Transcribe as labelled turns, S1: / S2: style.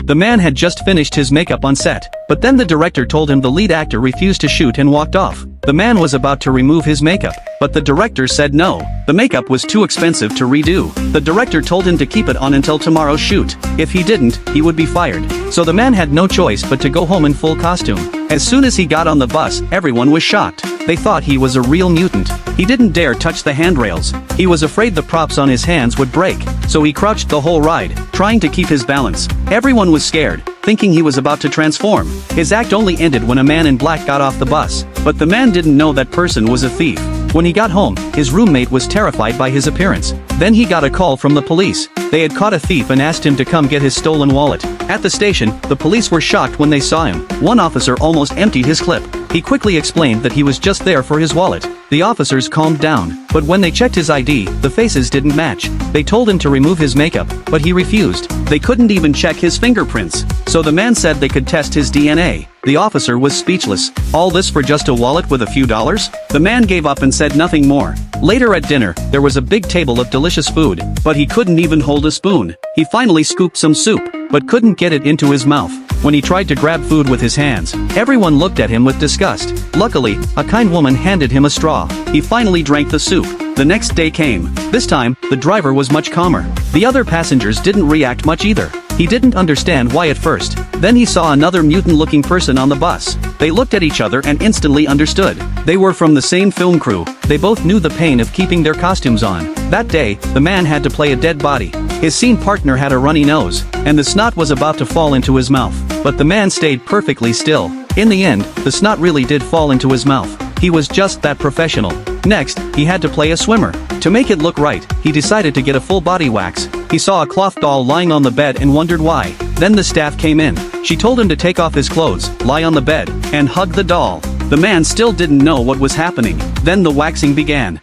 S1: The man had just finished his makeup on set, but then the director told him the lead actor refused to shoot and walked off. The man was about to remove his makeup, but the director said no. The makeup was too expensive to redo. The director told him to keep it on until tomorrow's shoot. If he didn't, he would be fired. So the man had no choice but to go home in full costume. As soon as he got on the bus, everyone was shocked. They thought he was a real mutant. He didn't dare touch the handrails. He was afraid the props on his hands would break, so he crouched the whole ride, trying to keep his balance. Everyone was scared, thinking he was about to transform. His act only ended when a man in black got off the bus, but the man didn't know that person was a thief. When he got home, his roommate was terrified by his appearance. Then he got a call from the police. They had caught a thief and asked him to come get his stolen wallet. At the station, the police were shocked when they saw him. One officer almost emptied his clip. He quickly explained that he was just there for his wallet. The officers calmed down, but when they checked his ID, the faces didn't match. They told him to remove his makeup, but he refused. They couldn't even check his fingerprints. So the man said they could test his DNA. The officer was speechless. All this for just a wallet with a few dollars? The man gave up and said nothing more. Later at dinner, there was a big table of delicious food, but he couldn't even hold a spoon. He finally scooped some soup, but couldn't get it into his mouth. When he tried to grab food with his hands, everyone looked at him with disgust. Luckily, a kind woman handed him a straw. He finally drank the soup. The next day came. This time, the driver was much calmer. The other passengers didn't react much either. He didn't understand why at first. Then he saw another mutant-looking person on the bus. They looked at each other and instantly understood. They were from the same film crew. They both knew the pain of keeping their costumes on. That day, the man had to play a dead body. His scene partner had a runny nose, and the snot was about to fall into his mouth. But the man stayed perfectly still. In the end, the snot really did fall into his mouth. He was just that professional. Next, he had to play a swimmer. To make it look right, he decided to get a full body wax. He saw a cloth doll lying on the bed and wondered why. Then the staff came in. She told him to take off his clothes, lie on the bed, and hug the doll. The man still didn't know what was happening. Then the waxing began.